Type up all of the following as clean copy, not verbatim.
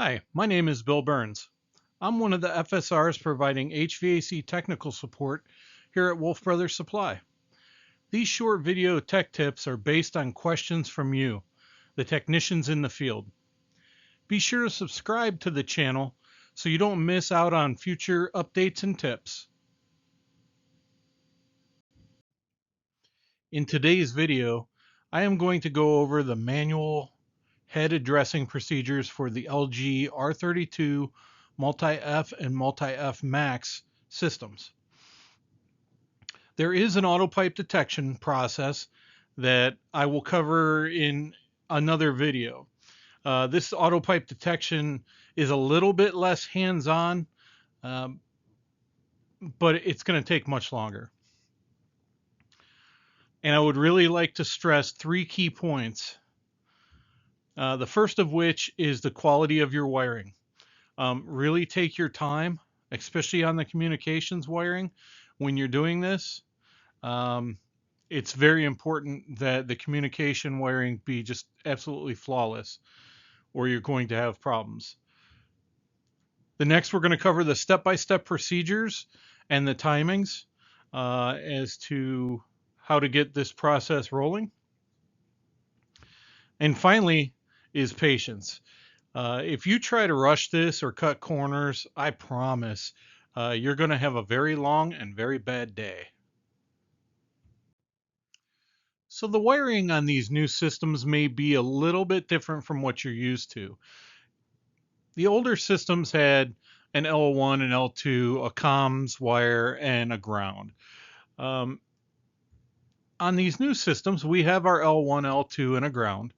Hi, my name is Bill Burns. I'm one of the FSRs providing HVAC technical support here at Wolff Brothers Supply. These short video tech tips are based on questions from you, the technicians in the field. Be sure to subscribe to the channel so you don't miss out on future updates and tips. In today's video, I am going to go over the manual head addressing procedures for the LG R32 Multi-F and Multi-F Max systems. There is an auto pipe detection process that I will cover in another video. This auto pipe detection is a little bit less hands-on, um, but it's going to take much longer. And I would really like to stress three key points. The first of which is the quality of your wiring. Really take your time, especially on the communications wiring when you're doing this. It's very important that the communication wiring be just absolutely flawless, or you're going to have problems. The next, we're going to cover the step-by-step procedures and the timings as to how to get this process rolling. And finally is patience. If you try to rush this or cut corners, I promise you're going to have a very long and very bad day. So the wiring on these new systems may be a little bit different from what you're used to. The older systems had an L1 and L2, a comms wire, and a ground. On these new systems, we have our L1, L2, and a ground,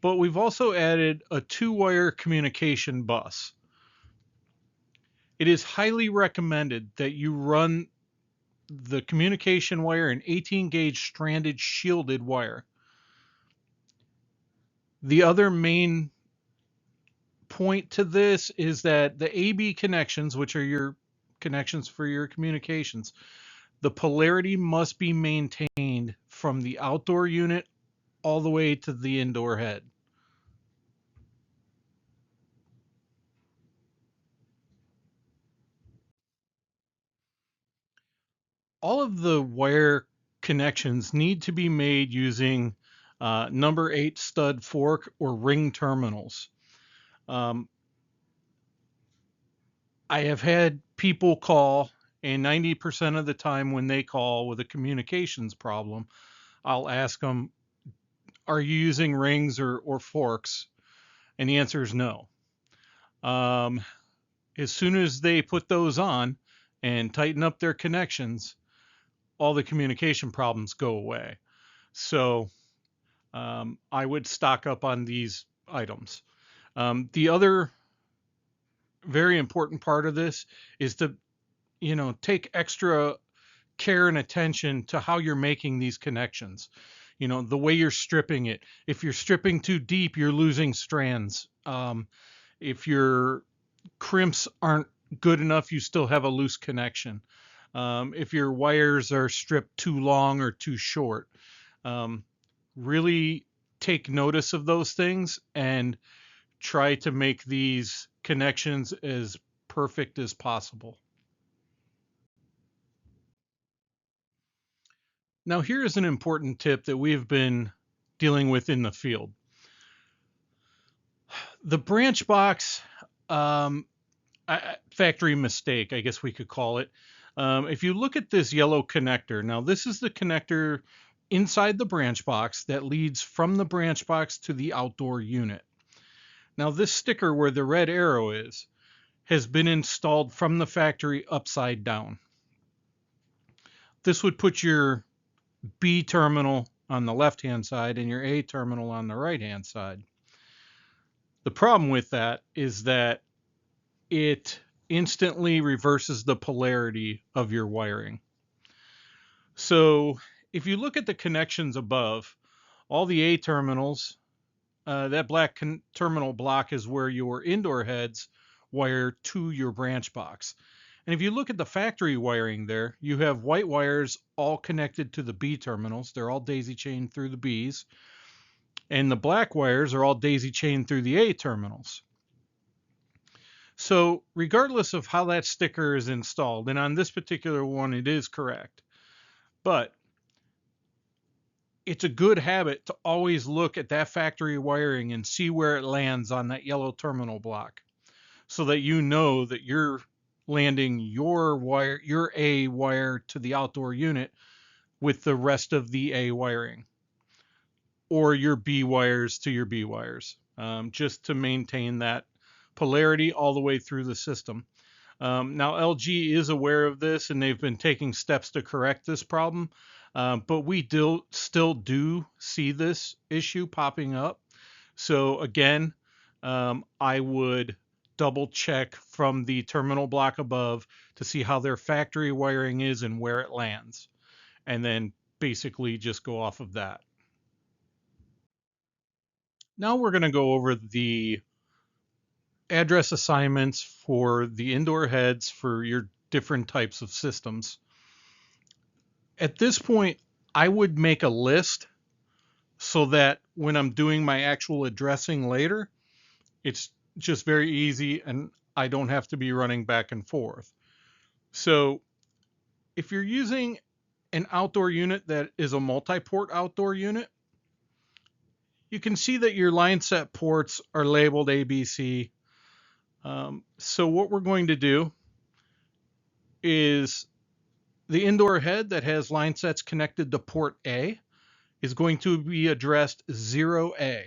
but we've also added a 2-wire communication bus. It is highly recommended that you run the communication wire an 18 gauge stranded shielded wire. The other main point to this is that the AB connections, which are your connections for your communications, the polarity must be maintained from the outdoor unit all the way to the indoor head. All of the wire connections need to be made using number 8 stud fork or ring terminals. I have had people call, and 90% of the time when they call with a communications problem, I'll ask them, are you using rings or forks? And the answer is no. As soon as they put those on and tighten up their connections, all the communication problems go away. So I would stock up on these items. The other very important part of this is to, take extra care and attention to how you're making these connections. The way you're stripping it. If you're stripping too deep, you're losing strands. If your crimps aren't good enough, you still have a loose connection. If your wires are stripped too long or too short. Really take notice of those things and try to make these connections as perfect as possible. Now, here's an important tip that we've been dealing with in the field. The branch box, factory mistake, I guess we could call it. If you look at this yellow connector, now this is the connector inside the branch box that leads from the branch box to the outdoor unit. Now this sticker where the red arrow is has been installed from the factory upside down. This would put your B terminal on the left-hand side and your A terminal on the right-hand side. The problem with that is that it instantly reverses the polarity of your wiring. So if you look at the connections above, all the A terminals, that black terminal block is where your indoor heads wire to your branch box. And if you look at the factory wiring there, you have white wires all connected to the B terminals. They're all daisy chained through the Bs. And the black wires are all daisy chained through the A terminals. So regardless of how that sticker is installed, and on this particular one, it is correct, but it's a good habit to always look at that factory wiring and see where it lands on that yellow terminal block so that you know that you're landing your A wire to the outdoor unit with the rest of the A wiring, or your B wires to your B wires, just to maintain that polarity all the way through the system. Now, LG is aware of this and they've been taking steps to correct this problem, but we still do see this issue popping up. So, again, I would double check from the terminal block above to see how their factory wiring is and where it lands, and then basically just go off of that. Now we're going to go over the address assignments for the indoor heads for your different types of systems. At this point, I would make a list so that when I'm doing my actual addressing later, it's just very easy and I don't have to be running back and forth. So if you're using an outdoor unit that is a multi-port outdoor unit, you can see that your line set ports are labeled ABC. So what we're going to do is the indoor head that has line sets connected to port A is going to be addressed 0A.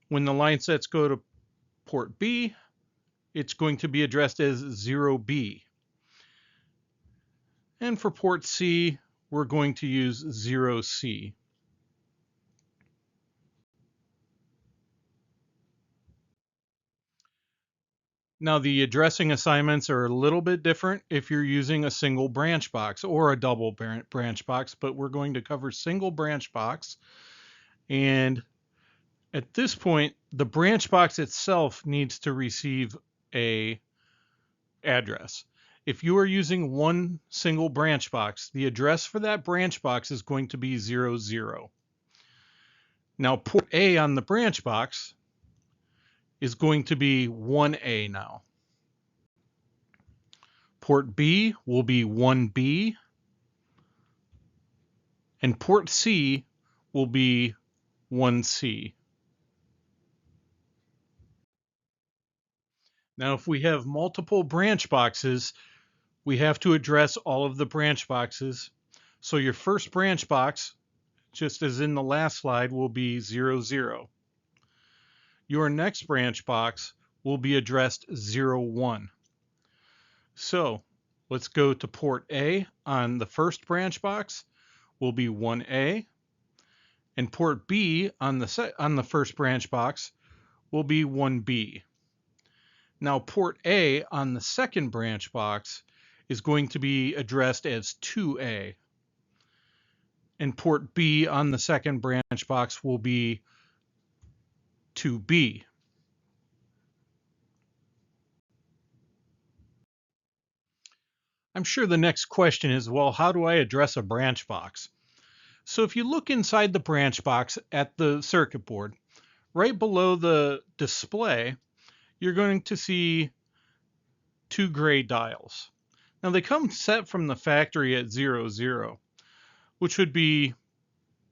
When the line sets go to port B, it's going to be addressed as 0B. And for port C, we're going to use 0C. Now, the addressing assignments are a little bit different if you're using a single branch box or a double branch box, but we're going to cover single branch box. And at this point, the branch box itself needs to receive a address. If you are using one single branch box, the address for that branch box is going to be 00. Now, port A on the branch box is going to be 1A now. Port B will be 1B, and port C will be 1C. Now, if we have multiple branch boxes, we have to address all of the branch boxes. So your first branch box, just as in the last slide, will be 00. Your next branch box will be addressed 01. So let's go to port A on the first branch box will be 1A, and port B on the first branch box will be 1B. Now port A on the second branch box is going to be addressed as 2A, and port B on the second branch box will be 2B. I'm sure the next question is, well, how do I address a branch box? So if you look inside the branch box at the circuit board, right below the display, you're going to see two gray dials. Now they come set from the factory at 00, which would be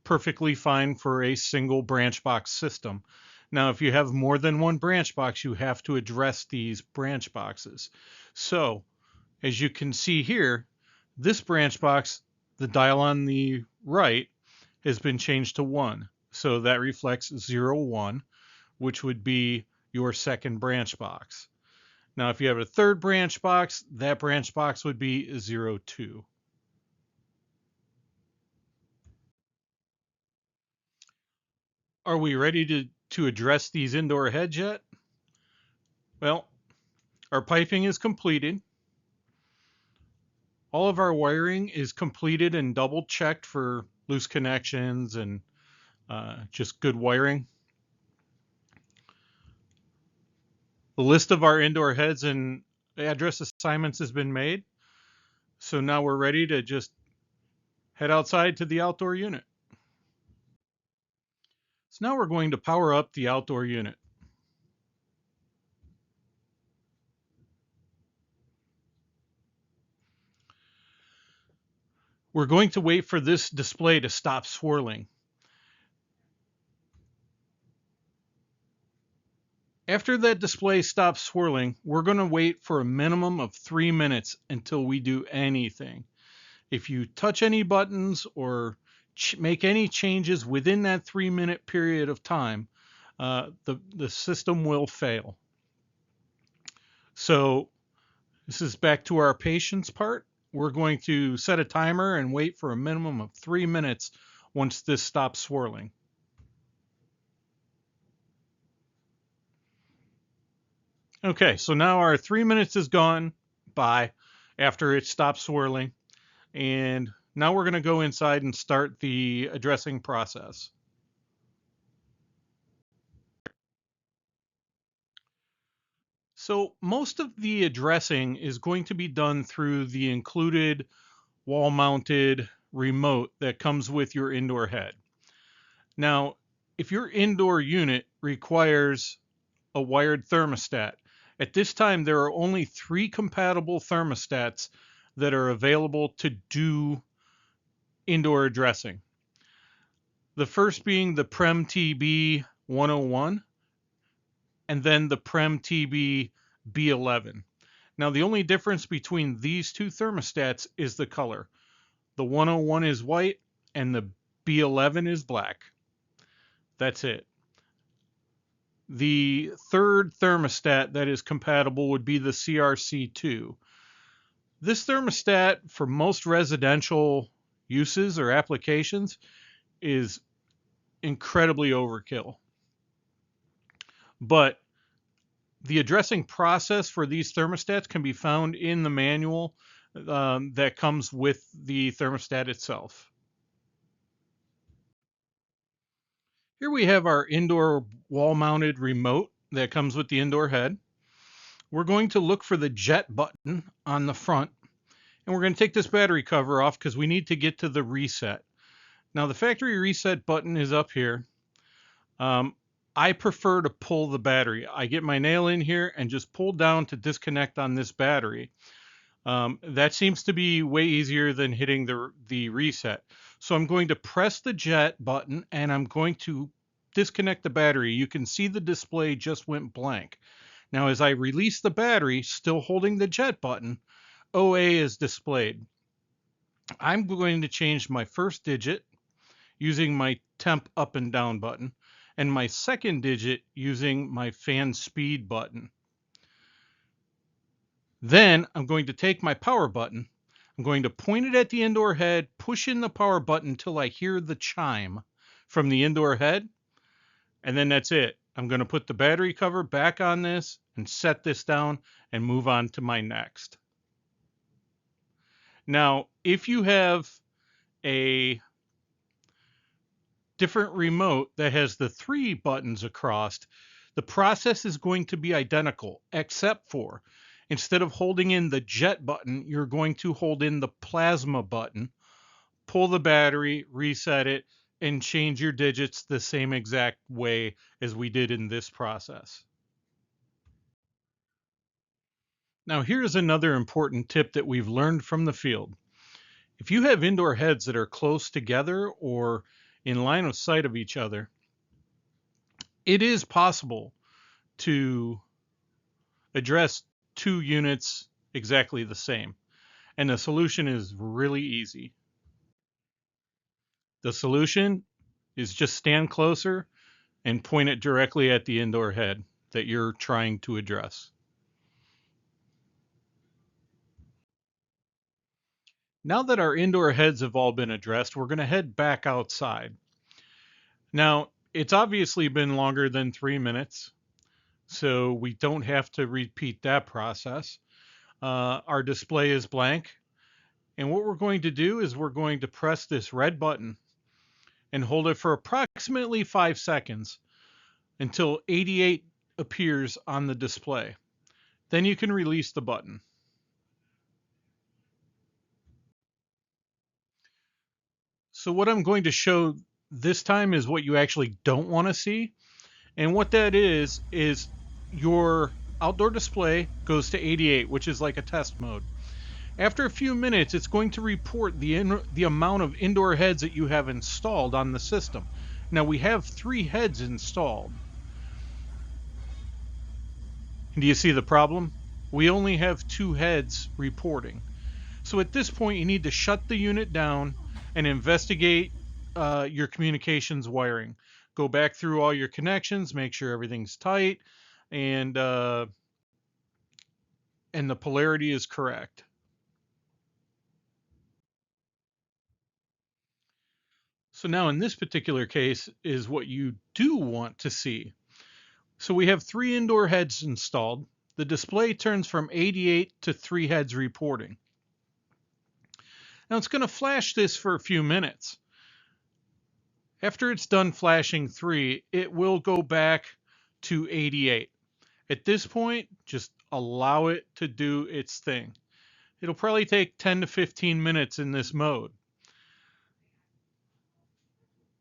perfectly fine for a single branch box system. Now, if you have more than one branch box, you have to address these branch boxes. So, as you can see here, this branch box, the dial on the right, has been changed to 1. So that reflects 01, which would be your second branch box. Now, if you have a third branch box, that branch box would be 02. Are we ready to address these indoor heads yet? Well, our piping is completed. All of our wiring is completed and double checked for loose connections and just good wiring. The list of our indoor heads and address assignments has been made. So now we're ready to just head outside to the outdoor unit. So now we're going to power up the outdoor unit. We're going to wait for this display to stop swirling. After that display stops swirling, we're going to wait for a minimum of 3 minutes until we do anything. If you touch any buttons or make any changes within that 3-minute period of time, the system will fail. So this is back to our patience part. We're going to set a timer and wait for a minimum of 3 minutes once this stops swirling. Okay, so now our 3 minutes is gone by after it stops swirling. And now we're going to go inside and start the addressing process. So most of the addressing is going to be done through the included wall-mounted remote that comes with your indoor head. Now, if your indoor unit requires a wired thermostat, at this time there are only 3 compatible thermostats that are available to do indoor addressing. The first being the Prem TB 101 and then the Prem TB B11. Now the only difference between these 2 thermostats is the color. The 101 is white and the B11 is black. That's it. The third thermostat that is compatible would be the CRC2. This thermostat for most residential uses or applications is incredibly overkill. But the addressing process for these thermostats can be found in the manual that comes with the thermostat itself. Here we have our indoor wall-mounted remote that comes with the indoor head. We're going to look for the jet button on the front, and we're going to take this battery cover off because we need to get to the reset. Now the factory reset button is up here. I prefer to pull the battery. I get my nail in here and just pull down to disconnect on this battery. That seems to be way easier than hitting the reset. So I'm going to press the jet button and I'm going to disconnect the battery. You can see the display just went blank. Now as I release the battery, still holding the jet button, OA is displayed. I'm going to change my first digit using my temp up and down button and my second digit using my fan speed button. Then I'm going to take my power button. I'm going to point it at the indoor head, push in the power button until I hear the chime from the indoor head, and then that's it. I'm going to put the battery cover back on this and set this down and move on to my next. Now, if you have a different remote that has the 3 buttons across, the process is going to be identical, except for instead of holding in the jet button, you're going to hold in the plasma button, pull the battery, reset it, and change your digits the same exact way as we did in this process. Now, here's another important tip that we've learned from the field. If you have indoor heads that are close together or in line of sight of each other, it is possible to address 2 units exactly the same. And the solution is really easy. The solution is just stand closer and point it directly at the indoor head that you're trying to address. Now that our indoor heads have all been addressed, we're going to head back outside. Now, it's obviously been longer than 3 minutes, so we don't have to repeat that process. Our display is blank. And what we're going to do is we're going to press this red button and hold it for approximately 5 seconds until 88 appears on the display. Then you can release the button. So what I'm going to show this time is what you actually don't want to see. And what that is your outdoor display goes to 88, which is like a test mode. After a few minutes, it's going to report the amount of indoor heads that you have installed on the system. Now we have 3 heads installed. Do you see the problem? We only have 2 heads reporting. So at this point, you need to shut the unit down and investigate your communications wiring. Go back through all your connections, make sure everything's tight, and the polarity is correct. So now in this particular case is what you do want to see. So we have 3 indoor heads installed. The display turns from 88 to 3 heads reporting. Now it's going to flash this for a few minutes. After it's done flashing 3, it will go back to 88. At this point, just allow it to do its thing. It'll probably take 10 to 15 minutes in this mode.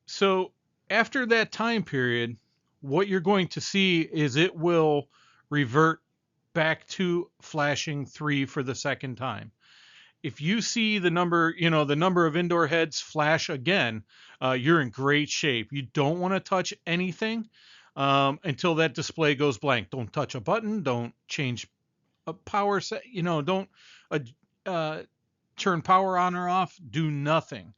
So after that time period, what you're going to see is it will revert back to flashing 3 for the second time. If you see the number, the number of indoor heads flash again, you're in great shape. You don't want to touch anything until that display goes blank. Don't touch a button. Don't change a power set. Don't turn power on or off. Do nothing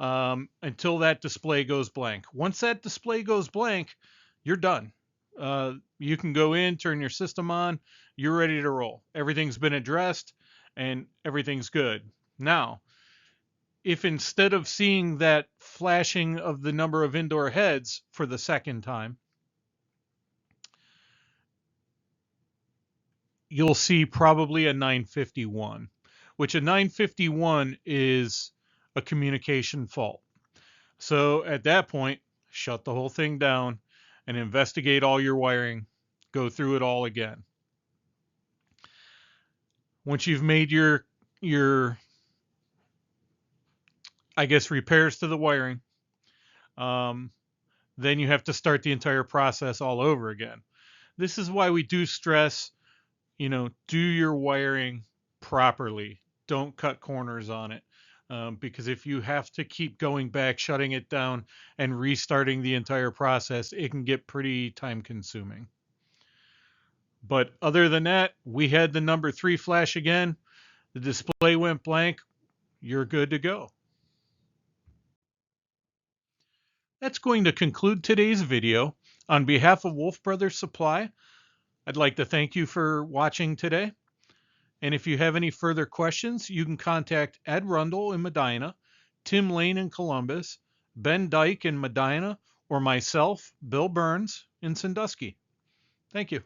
until that display goes blank. Once that display goes blank, you're done. You can go in, turn your system on. You're ready to roll. Everything's been addressed and everything's good. Now, if instead of seeing that flashing of the number of indoor heads for the second time, you'll see probably a 951, which a 951 is a communication fault. So at that point, shut the whole thing down and investigate all your wiring. Go through it all again. Once you've made your I guess repairs to the wiring, then you have to start the entire process all over again. This is why we do stress, do your wiring properly. Don't cut corners on it. Because if you have to keep going back, shutting it down, and restarting the entire process, it can get pretty time consuming. But other than that, we had the number 3 flash again. The display went blank. You're good to go. That's going to conclude today's video. On behalf of Wolff Brothers Supply, I'd like to thank you for watching today. And if you have any further questions, you can contact Ed Rundle in Medina, Tim Lane in Columbus, Ben Dyke in Medina, or myself, Bill Burns, in Sandusky. Thank you.